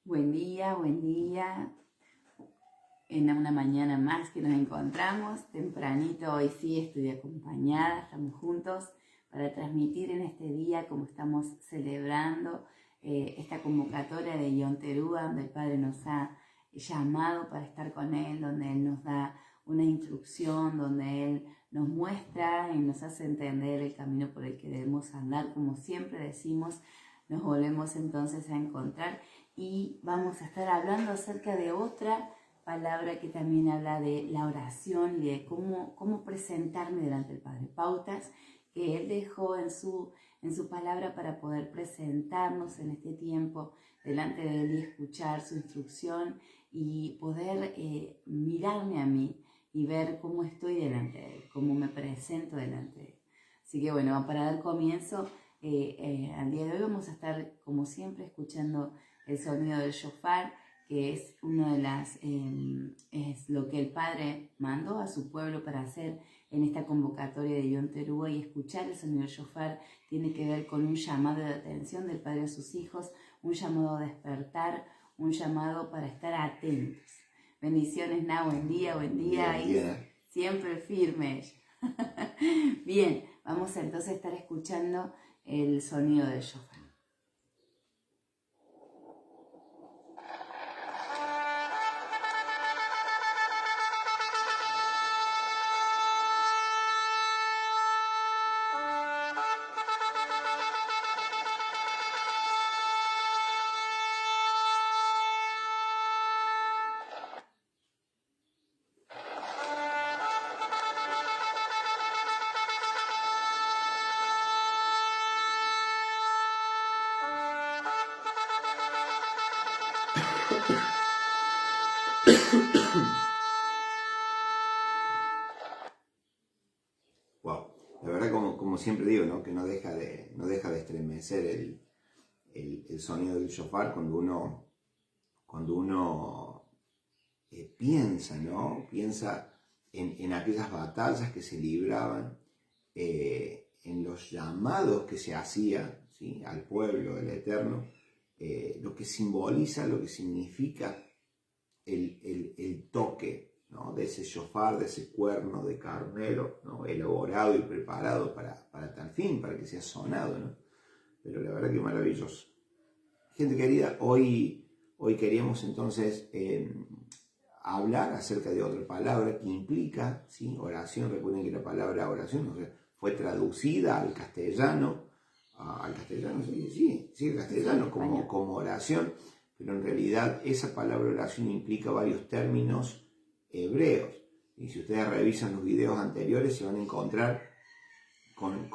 Buen día. En una mañana más que nos encontramos, tempranito, hoy sí estoy acompañada, estamos juntos para transmitir en este día como estamos celebrando esta convocatoria de Yom Teruah, donde el Padre nos ha llamado para estar con Él, donde Él nos da una instrucción, donde Él nos muestra y nos hace entender el camino por el que debemos andar, como siempre decimos. Nos volvemos entonces a encontrar y vamos a estar hablando acerca de otra palabra que también habla de la oración y de cómo presentarme delante del Padre. Pautas que Él dejó en su palabra para poder presentarnos en este tiempo delante de Él y escuchar su instrucción y poder mirarme a mí y ver cómo estoy delante de Él, cómo me presento delante de Él. Así que bueno, para dar comienzo al día de hoy vamos a estar como siempre escuchando el sonido del shofar, que es es lo que el Padre mandó a su pueblo para hacer en esta convocatoria de Yom Teruah, y escuchar el sonido del shofar tiene que ver con un llamado de atención del Padre a sus hijos, un llamado a despertar, un llamado para estar atentos. Bendiciones, buen día, y siempre firmes. Bien, vamos entonces a estar escuchando el sonido del shofar. Wow, la verdad como siempre digo, ¿no? Que no deja de estremecer el sonido del shofar cuando uno piensa, ¿no? Piensa en aquellas batallas que se libraban, en los llamados que se hacía, ¿sí? Al pueblo del Eterno, lo que simboliza, lo que significa el toque, ¿no? De ese shofar, de ese cuerno de carnero, ¿no? Elaborado y preparado para tal fin, para que sea sonado, ¿no? Pero la verdad que maravilloso. Gente querida, hoy queríamos entonces hablar acerca de otra palabra que implica, ¿sí? Oración. Recuerden que la palabra oración, o sea, fue traducida al castellano, al castellano como oración, pero en realidad esa palabra oración implica varios términos hebreos. Y si ustedes revisan los videos anteriores se van a encontrar con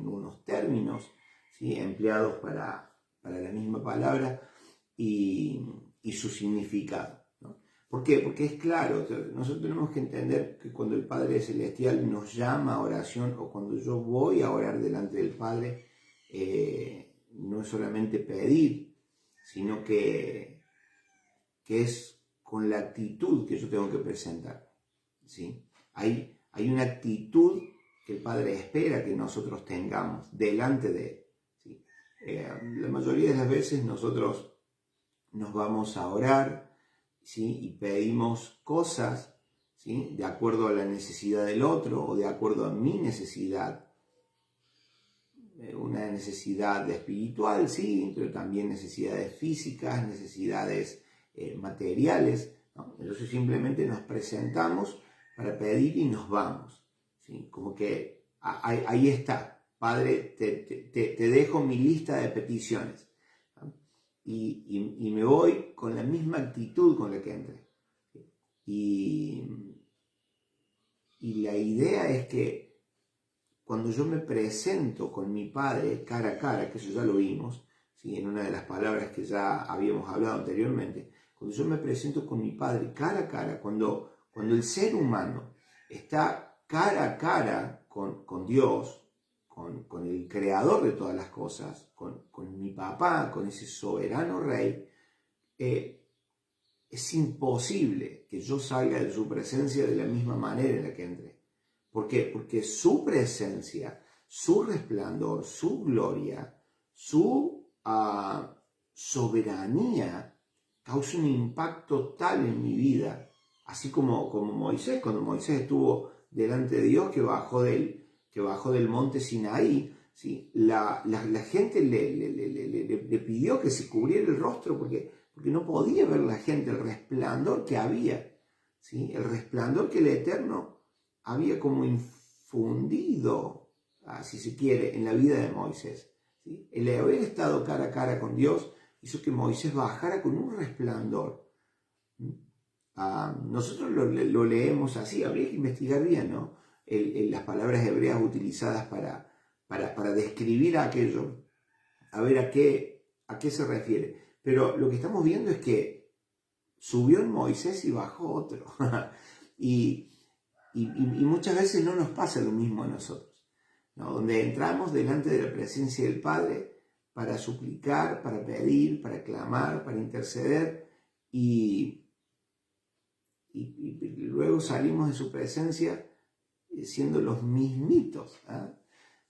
unos términos, ¿sí? Empleados para la misma palabra y su significado, ¿no? ¿Por qué? Porque es claro, nosotros tenemos que entender que cuando el Padre Celestial nos llama a oración, o cuando yo voy a orar delante del Padre, no es solamente pedir, sino que es con la actitud que yo tengo que presentar, ¿sí? Hay una actitud que el Padre espera que nosotros tengamos delante de Él, ¿sí? La mayoría de las veces nosotros nos vamos a orar, ¿sí? Y pedimos cosas, ¿sí? De acuerdo a la necesidad del otro o de acuerdo a mi necesidad. Una necesidad espiritual, sí, pero también necesidades físicas, necesidades materiales, ¿no? Entonces simplemente nos presentamos para pedir y nos vamos, ¿sí? Como que ahí está, Padre, te dejo mi lista de peticiones, ¿no? Y me voy con la misma actitud con la que entré. Y la idea es que cuando yo me presento con mi Padre cara a cara, que eso ya lo vimos, ¿sí? En una de las palabras que ya habíamos hablado anteriormente, cuando yo me presento con mi Padre cara a cara, cuando el ser humano está cara a cara con Dios, con el creador de todas las cosas, con mi papá, con ese soberano rey, es imposible que yo salga de su presencia de la misma manera en la que entré. ¿Por qué? Porque su presencia, su resplandor, su gloria, su soberanía causa un impacto tal en mi vida, así como Moisés, cuando Moisés estuvo delante de Dios, que bajó del monte Sinaí, ¿sí? La gente le pidió que se cubriera el rostro porque no podía ver la gente el resplandor que había, ¿sí? El resplandor que el Eterno había como infundido, si se quiere, en la vida de Moisés, ¿sí? El haber estado cara a cara con Dios hizo que Moisés bajara con un resplandor. Nosotros lo leemos así, habría que investigar bien, ¿no? Las palabras hebreas utilizadas para describir aquello, a ver a qué se refiere. Pero lo que estamos viendo es que subió en Moisés y bajó otro. y muchas veces no nos pasa lo mismo a nosotros, ¿no? Donde entramos delante de la presencia del Padre para suplicar, para pedir, para clamar, para interceder, y luego salimos de su presencia siendo los mismitos, ¿eh?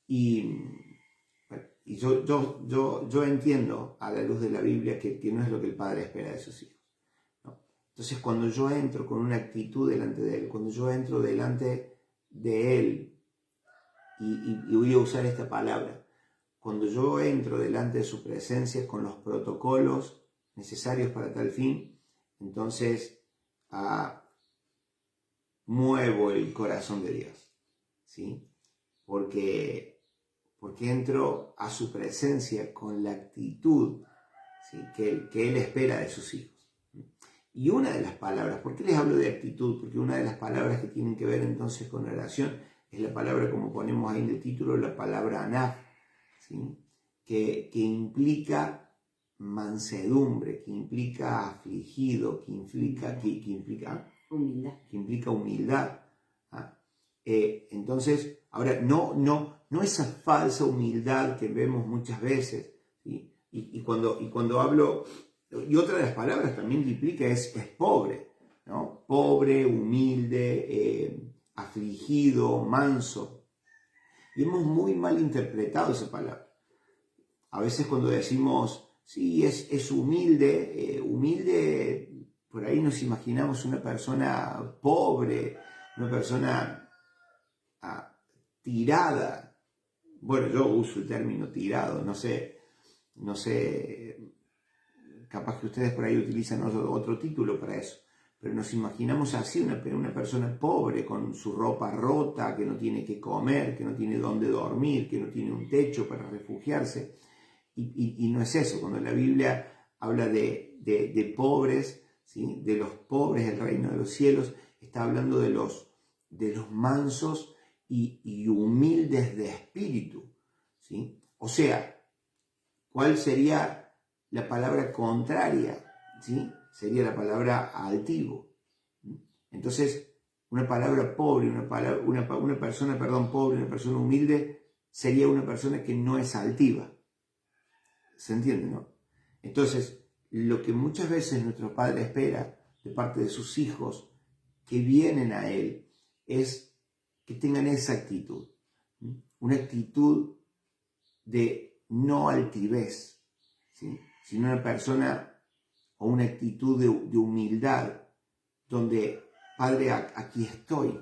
Y yo entiendo a la luz de la Biblia que no es lo que el Padre espera de sus hijos, ¿no? Entonces, cuando yo entro con una actitud delante de Él, cuando yo entro delante de Él, y voy a usar esta palabra, cuando yo entro delante de su presencia con los protocolos necesarios para tal fin, entonces muevo el corazón de Dios, ¿sí? Porque entro a su presencia con la actitud, ¿sí?, que Él espera de sus hijos. Y una de las palabras, ¿por qué les hablo de actitud? Porque una de las palabras que tienen que ver entonces con oración es la palabra, como ponemos ahí en el título, la palabra anaf, ¿sí?, que implica mansedumbre, que implica afligido, que implica humildad. Que implica humildad. Entonces, ahora, no esa falsa humildad que vemos muchas veces, ¿sí? Y cuando hablo, y otra de las palabras también que implica es pobre, ¿no? Pobre, humilde, afligido, manso. Y hemos muy mal interpretado esa palabra. A veces cuando decimos, sí, es humilde, humilde, por ahí nos imaginamos una persona pobre, una persona tirada. Bueno, yo uso el término tirado, no sé, capaz que ustedes por ahí utilizan otro título para eso, pero nos imaginamos así, una persona pobre, con su ropa rota, que no tiene que comer, que no tiene dónde dormir, que no tiene un techo para refugiarse. Y no es eso. Cuando la Biblia habla de pobres, ¿sí?, de los pobres del reino de los cielos, está hablando de los mansos y humildes de espíritu, ¿sí? O sea, ¿cuál sería la palabra contraria? ¿Sí? Sería la palabra altivo. Entonces, una palabra pobre, una persona pobre, una persona humilde, sería una persona que no es altiva. ¿Se entiende, no? Entonces, lo que muchas veces nuestro Padre espera de parte de sus hijos que vienen a Él es que tengan esa actitud, una actitud de no altivez, ¿sí?, sino una persona o una actitud de humildad, donde, Padre, aquí estoy,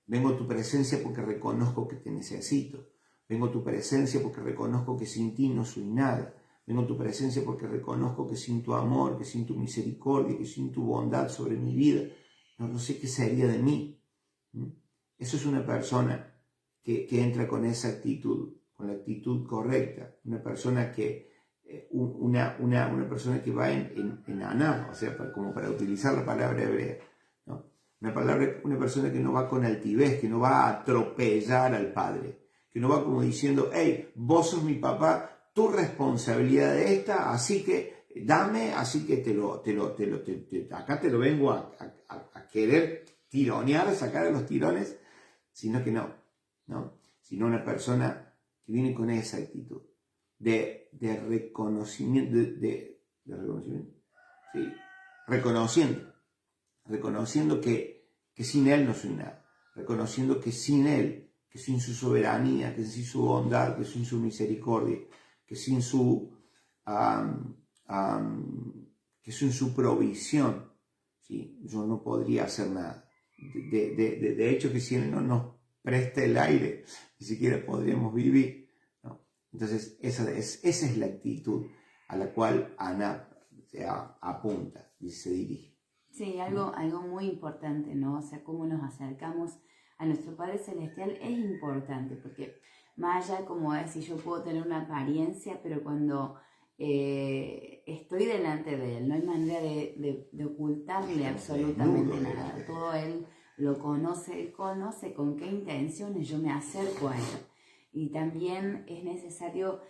vengo a tu presencia porque reconozco que te necesito, vengo a tu presencia porque reconozco que sin ti no soy nada, vengo a tu presencia porque reconozco que sin tu amor, que sin tu misericordia, que sin tu bondad sobre mi vida, no sé qué sería de mí. Eso es una persona que entra con esa actitud, con la actitud correcta, una persona que una persona que va en anaf, o sea, como para utilizar la palabra hebrea, ¿no? Una persona que no va con altivez, que no va a atropellar al Padre, que no va como diciendo, hey, vos sos mi papá, tu responsabilidad de esta, así que dame, así que acá te lo vengo a querer tironear, sacar de los tirones, sino que no, sino una persona que viene con esa actitud de reconocimiento, de reconocimiento, ¿sí?, reconociendo que sin Él no soy nada, reconociendo que sin Él, que sin su soberanía, que sin su bondad, que sin su misericordia, que sin su que es en su provisión, ¿sí? Yo no podría hacer nada. De hecho, que si Él no nos presta el aire, ni siquiera podríamos vivir, ¿no? Entonces, esa es la actitud a la cual Ana apunta y se dirige. Sí, algo muy importante, ¿no? O sea, cómo nos acercamos a nuestro Padre Celestial es importante, porque más allá, como decir, yo puedo tener una apariencia, pero cuando estoy delante de Él, no hay manera de ocultarle absolutamente nada. Todo Él lo conoce, Él conoce con qué intenciones yo me acerco a Él. Y también es necesario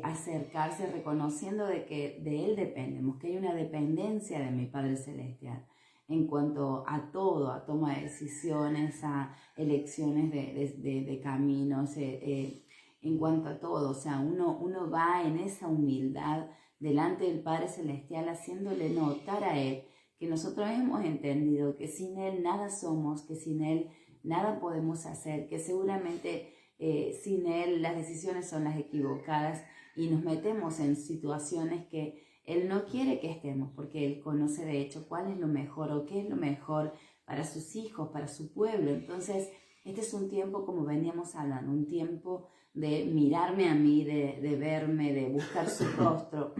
acercarse reconociendo de que de Él dependemos, que hay una dependencia de mi Padre Celestial en cuanto a todo, a toma de decisiones, a elecciones de caminos, en cuanto a todo. O sea, uno va en esa humildad delante del Padre Celestial haciéndole notar a Él que nosotros hemos entendido que sin Él nada somos, que sin Él nada podemos hacer, que seguramente sin Él las decisiones son las equivocadas y nos metemos en situaciones que Él no quiere que estemos, porque Él conoce de hecho cuál es lo mejor o qué es lo mejor para sus hijos, para su pueblo. Entonces, este es un tiempo, como veníamos hablando, un tiempo de mirarme a mí, de verme, de buscar su rostro.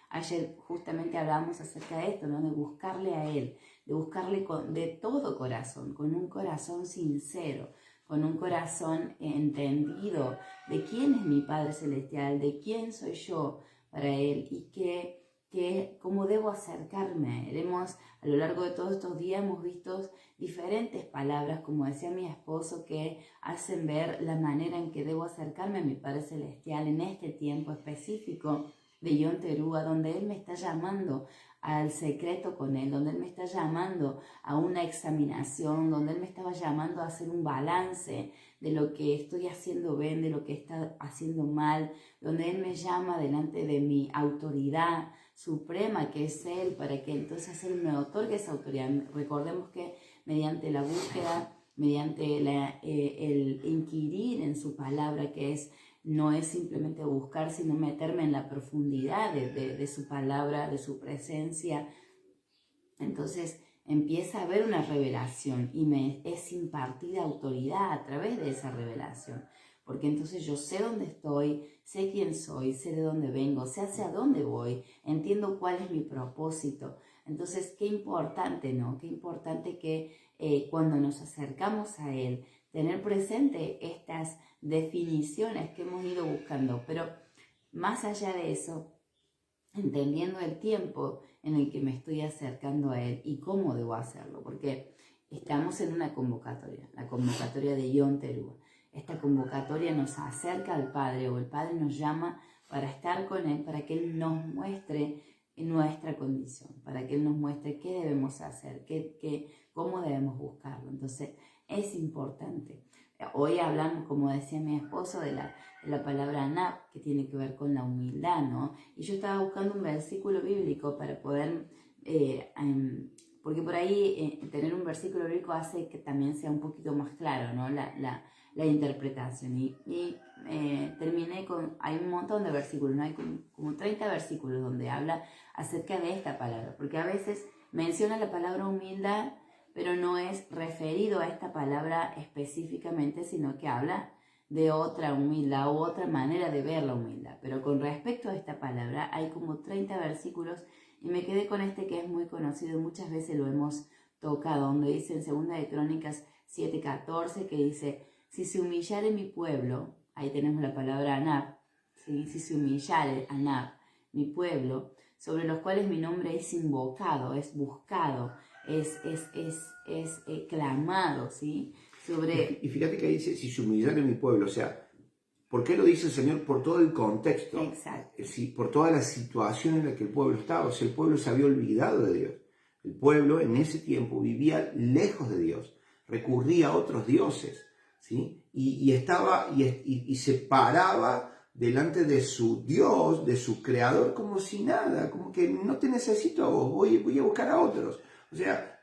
Ayer justamente hablábamos acerca de esto, ¿no? De buscarle a Él, de buscarle de todo corazón, con un corazón sincero, con un corazón entendido de quién es mi Padre Celestial, de quién soy yo para Él y cómo debo acercarme a Él. A lo largo de todos estos días hemos visto diferentes palabras, como decía mi esposo, que hacen ver la manera en que debo acercarme a mi Padre Celestial en este tiempo específico de Yom Teruah, donde Él me está llamando al secreto con Él, donde Él me está llamando a una examinación, donde Él me estaba llamando a hacer un balance de lo que estoy haciendo bien, de lo que está haciendo mal, donde Él me llama delante de mi autoridad suprema, que es Él, para que entonces Él me otorgue esa autoridad. Recordemos que mediante la búsqueda, mediante el inquirir en su palabra, que no es simplemente buscar, sino meterme en la profundidad de su palabra, de su presencia. Entonces empieza a haber una revelación y me es impartida autoridad a través de esa revelación. Porque entonces yo sé dónde estoy, sé quién soy, sé de dónde vengo, sé hacia dónde voy, entiendo cuál es mi propósito. Entonces, qué importante, ¿no? Qué importante que cuando nos acercamos a Él, tener presente estas definiciones que hemos ido buscando. Pero más allá de eso, entendiendo el tiempo en el que me estoy acercando a Él y cómo debo hacerlo. Porque estamos en una convocatoria, la convocatoria de Yom Teruah. Esta convocatoria nos acerca al Padre, o el Padre nos llama para estar con Él, para que Él nos muestre nuestra condición, para que Él nos muestre qué debemos hacer, cómo debemos buscarlo. Entonces, es importante. Hoy hablamos, como decía mi esposo, de la palabra anab, que tiene que ver con la humildad, ¿no? Y yo estaba buscando un versículo bíblico para poder... porque por ahí tener un versículo bíblico hace que también sea un poquito más claro, ¿no? La interpretación. Y terminé con... Hay un montón de versículos, ¿no? Hay como 30 versículos donde habla acerca de esta palabra, porque a veces menciona la palabra humildad, pero no es referido a esta palabra específicamente, sino que habla de otra humildad u otra manera de ver la humildad. Pero con respecto a esta palabra hay como 30 versículos y me quedé con este que es muy conocido, muchas veces lo hemos tocado, donde dice en 2 de Crónicas 7:14, que dice: si se humillare mi pueblo, ahí tenemos la palabra anab, ¿sí? Si se humillare, anab, mi pueblo, sobre los cuales mi nombre es invocado, es buscado, es clamado, ¿sí? Y fíjate que dice, si se humillare mi pueblo, o sea, ¿por qué lo dice el Señor? Por todo el contexto. Exacto. Por toda la situación en la que el pueblo estaba. O sea, el pueblo se había olvidado de Dios. El pueblo en ese tiempo vivía lejos de Dios, recurría a otros dioses, ¿sí? Y se paraba delante de su Dios, de su Creador, como si nada, como que no te necesito a vos, voy a buscar a otros. O sea,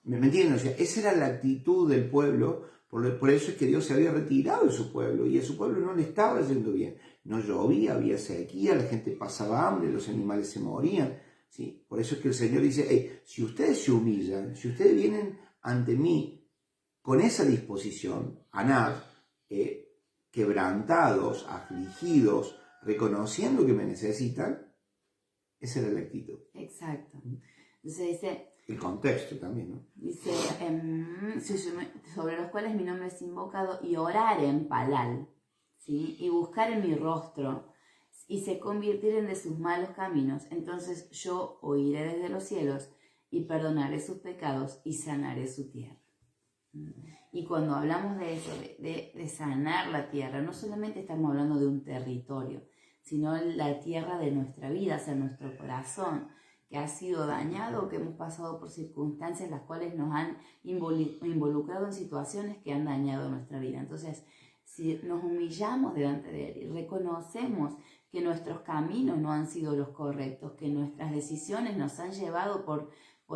¿me entienden? O sea, esa era la actitud del pueblo, por eso es que Dios se había retirado de su pueblo y a su pueblo no le estaba yendo bien. no llovía, había sequía, la gente pasaba hambre, los animales se morían. ¿Sí? Por eso es que el Señor dice, hey, si ustedes se humillan, si ustedes vienen ante mí con esa disposición, anad, quebrantados, afligidos, reconociendo que me necesitan, esa era la actitud. Exacto. Entonces dice... El contexto también, ¿no? Dice, sobre los cuales mi nombre es invocado, y orar en palal, ¿sí? Y buscar en mi rostro, y se convirtieren de sus malos caminos, entonces yo oiré desde los cielos, y perdonaré sus pecados, y sanaré su tierra. Y cuando hablamos de eso, de sanar la tierra, no solamente estamos hablando de un territorio, sino la tierra de nuestra vida, o sea, nuestro corazón, que ha sido dañado, que hemos pasado por circunstancias las cuales nos han involucrado en situaciones que han dañado nuestra vida. Entonces, si nos humillamos delante de Él y reconocemos que nuestros caminos no han sido los correctos, que nuestras decisiones nos han llevado por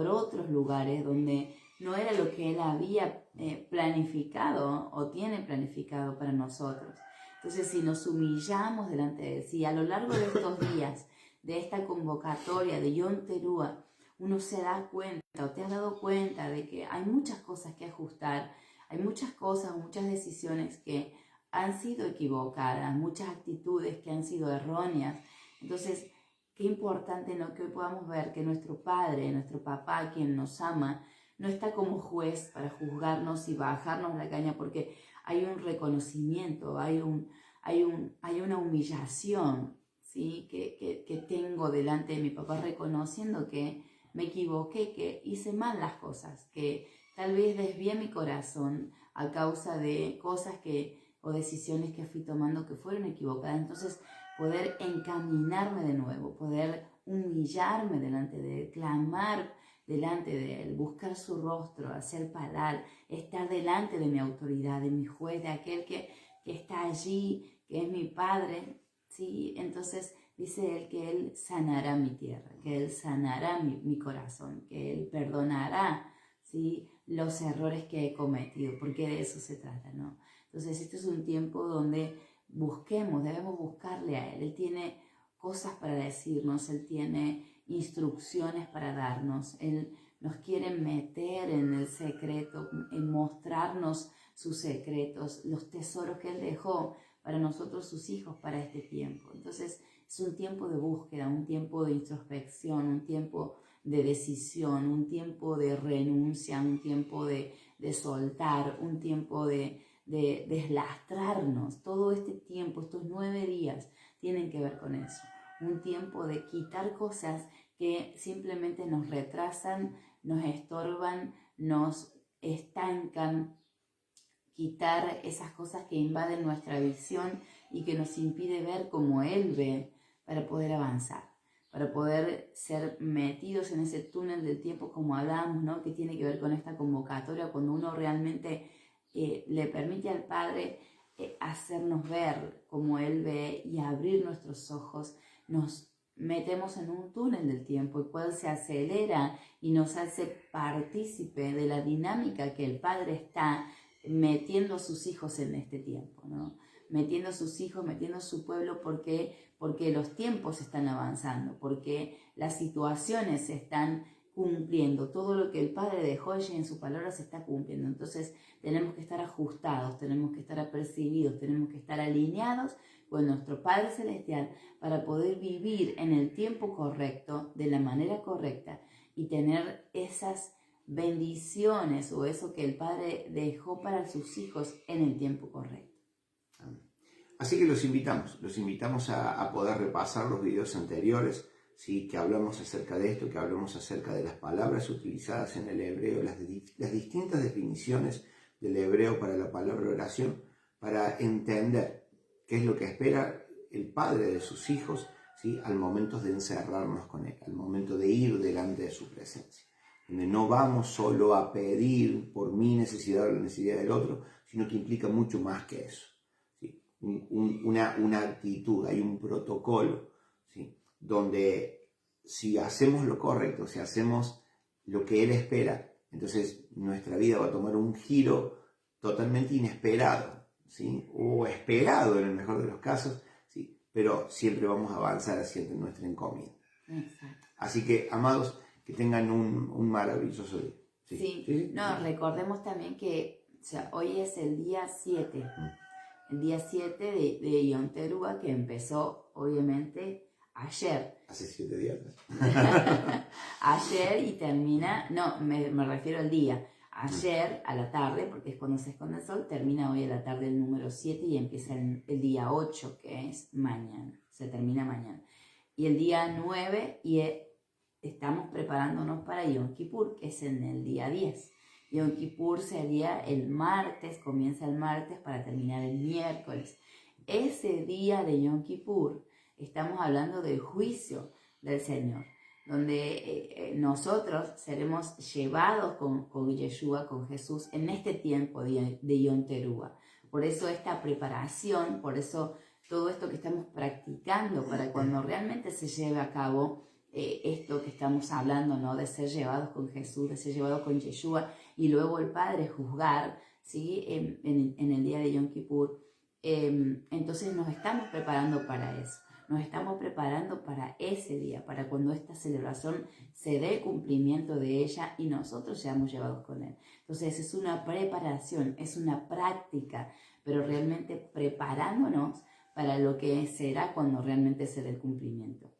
otros lugares donde no era lo que Él había planificado o tiene planificado para nosotros. Entonces, si nos humillamos delante de Él, si a lo largo de estos días, de esta convocatoria de Yom Teruah, uno se da cuenta o te has dado cuenta de que hay muchas cosas que ajustar, hay muchas cosas, muchas decisiones que han sido equivocadas, muchas actitudes que han sido erróneas. Entonces, qué importante, ¿no?, que hoy podamos ver que nuestro Padre, nuestro Papá, quien nos ama, no está como juez para juzgarnos y bajarnos la caña, porque hay un reconocimiento, hay una humillación, ¿sí?, que tengo delante de mi papá, reconociendo que me equivoqué, que hice mal las cosas, que tal vez desvié mi corazón a causa de cosas o decisiones que fui tomando que fueron equivocadas. Entonces, poder encaminarme de nuevo, poder humillarme delante de Él, clamar delante de Él, buscar su rostro, hacer palal, estar delante de mi autoridad, de mi juez, de aquel que está allí, que es mi Padre, ¿sí? Entonces dice Él que Él sanará mi tierra, que Él sanará mi corazón, que Él perdonará, ¿sí?, los errores que he cometido, porque de eso se trata, ¿no? Entonces este es un tiempo donde debemos buscarle a Él. Él tiene cosas para decirnos, Él tiene instrucciones para darnos, Él nos quiere meter en el secreto, en mostrarnos sus secretos, los tesoros que Él dejó para nosotros, sus hijos, para este tiempo. Entonces es un tiempo de búsqueda, un tiempo de introspección, un tiempo de decisión, un tiempo de renuncia, un tiempo de soltar, un tiempo de deslastrarnos. Todo este tiempo, estos 9 días, tienen que ver con eso. Un tiempo de quitar cosas que simplemente nos retrasan, nos estorban, nos estancan, quitar esas cosas que invaden nuestra visión y que nos impide ver como Él ve, para poder avanzar, para poder ser metidos en ese túnel del tiempo, como hablamos, ¿no?, que tiene que ver con esta convocatoria, cuando uno realmente le permite al Padre hacernos ver como Él ve y abrir nuestros ojos. Nos metemos en un túnel del tiempo, el cual se acelera y nos hace partícipe de la dinámica que el Padre está metiendo a sus hijos en este tiempo, ¿no? Metiendo a sus hijos, metiendo a su pueblo, porque los tiempos están avanzando, porque las situaciones se están cumpliendo, todo lo que el Padre dejó allí en su palabra se está cumpliendo. Entonces tenemos que estar ajustados, tenemos que estar apercibidos, tenemos que estar alineados con nuestro Padre Celestial para poder vivir en el tiempo correcto, de la manera correcta, y tener esas bendiciones o eso que el Padre dejó para sus hijos en el tiempo correcto. Así que los invitamos a poder repasar los videos anteriores, ¿sí?, que hablamos acerca de esto, que hablamos acerca de las palabras utilizadas en el hebreo, las distintas definiciones del hebreo para la palabra oración, para entender qué es lo que espera el Padre de sus hijos, ¿sí?, al momento de encerrarnos con Él, al momento de ir delante de su presencia, donde no vamos solo a pedir por mi necesidad o la necesidad del otro, sino que implica mucho más que eso, ¿sí? Una actitud, hay un protocolo, ¿sí?, donde si hacemos lo correcto, si hacemos lo que Él espera, entonces nuestra vida va a tomar un giro totalmente inesperado, ¿sí?, o esperado en el mejor de los casos, ¿sí?, pero siempre vamos a avanzar hacia nuestra encomienda. Exacto. Así que, amados, que tengan un maravilloso día. Sí. No, recordemos también que hoy es el día 7. El día 7 de Yom Teruah, que empezó, obviamente, ayer. Hace 7 días. Ayer y termina, no, me refiero al día. Ayer a la tarde, porque es cuando se esconde el sol, termina hoy a la tarde el número 7 y empieza el día 8, que es mañana. Se termina mañana. Y el día 9, estamos preparándonos para Yom Kippur, que es en el día 10. Yom Kippur sería el martes, comienza el martes para terminar el miércoles. Ese día de Yom Kippur estamos hablando del juicio del Señor, donde nosotros seremos llevados con Yeshua, con Jesús, en este tiempo de Yom Teruah. Por eso esta preparación, por eso todo esto que estamos practicando, para cuando realmente se lleve a cabo esto que estamos hablando, ¿no? De ser llevados con Jesús, de ser llevados con Yeshua, y luego el Padre juzgar, ¿sí? En el día de Yom Kippur. Entonces nos estamos preparando para eso. Nos estamos preparando para ese día, para cuando esta celebración se dé cumplimiento de ella y nosotros seamos llevados con Él. Entonces es una preparación, es una práctica, pero realmente preparándonos para lo que será cuando realmente se dé el cumplimiento.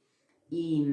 Y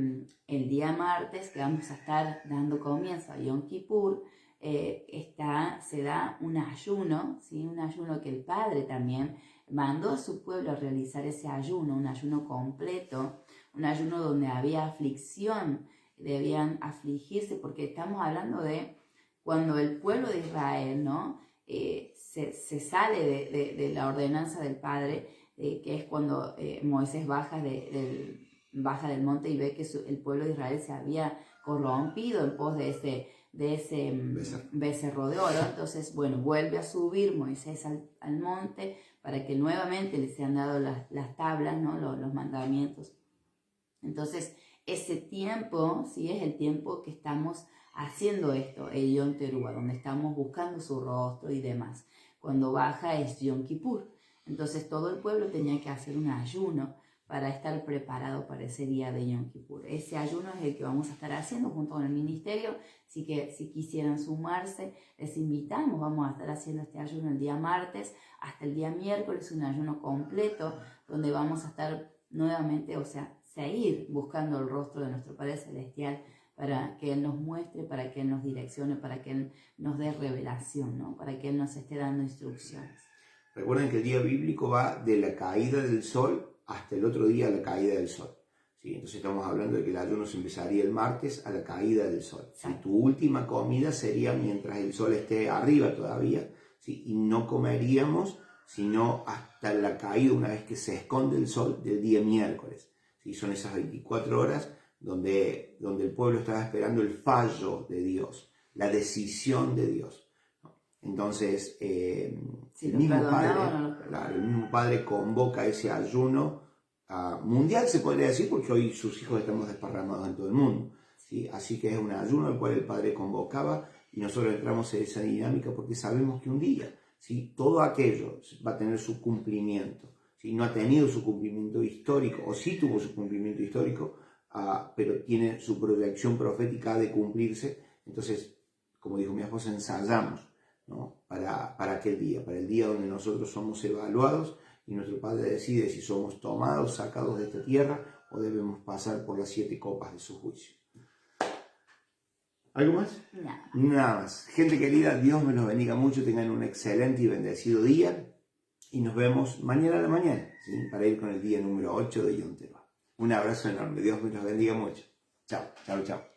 el día martes, que vamos a estar dando comienzo a Yom Kippur, se da un ayuno, ¿sí? Un ayuno que el Padre también mandó a su pueblo a realizar ese ayuno, un ayuno completo, un ayuno donde había aflicción, debían afligirse, porque estamos hablando de cuando el pueblo de Israel, ¿no? Se sale de la ordenanza del Padre, que es cuando Moisés baja del monte y ve que el pueblo de Israel se había corrompido en pos de ese becerro de oro. Entonces, bueno, vuelve a subir Moisés al monte para que nuevamente le sean dado las tablas, ¿no? Los mandamientos. Entonces, ese tiempo, sí, es el tiempo que estamos haciendo esto, el Yom Teruah, donde estamos buscando su rostro y demás. Cuando baja es Yom Kippur. Entonces, todo el pueblo tenía que hacer un ayuno para estar preparado para ese día de Yom Kippur. Ese ayuno es el que vamos a estar haciendo junto con el ministerio, así que si quisieran sumarse, les invitamos. Vamos a estar haciendo este ayuno el día martes hasta el día miércoles, un ayuno completo, donde vamos a estar nuevamente, seguir buscando el rostro de nuestro Padre Celestial para que Él nos muestre, para que Él nos direccione, para que Él nos dé revelación, ¿no? Para que Él nos esté dando instrucciones. Recuerden que el día bíblico va de la caída del sol hasta el otro día a la caída del sol. ¿Sí? Entonces estamos hablando de que el ayuno se empezaría el martes a la caída del sol. ¿Sí? Tu última comida sería mientras el sol esté arriba todavía, ¿sí? Y no comeríamos sino hasta la caída, una vez que se esconde el sol, del día miércoles. ¿Sí? Son esas 24 horas donde el pueblo estaba esperando el fallo de Dios, la decisión de Dios. Entonces, el mismo Padre convoca ese ayuno mundial, se podría decir, porque hoy sus hijos estamos desparramados en todo el mundo, ¿sí? Así que es un ayuno al cual el Padre convocaba y nosotros entramos en esa dinámica porque sabemos que un día, ¿sí? Todo aquello va a tener su cumplimiento, ¿sí? No ha tenido su cumplimiento histórico, o sí tuvo su cumplimiento histórico, pero tiene su proyección profética de cumplirse. Entonces, como dijo mi esposa, ensayamos, ¿no? para aquel día, para el día donde nosotros somos evaluados y nuestro Padre decide si somos tomados, sacados de esta tierra o debemos pasar por las 7 copas de su juicio. ¿Algo más? Nada más. Gente querida, Dios me los bendiga mucho, tengan un excelente y bendecido día y nos vemos mañana a la mañana, ¿sí? Para ir con el día número 8 de Yom Teruah. Un abrazo enorme, Dios me los bendiga mucho. Chao, chao, chao.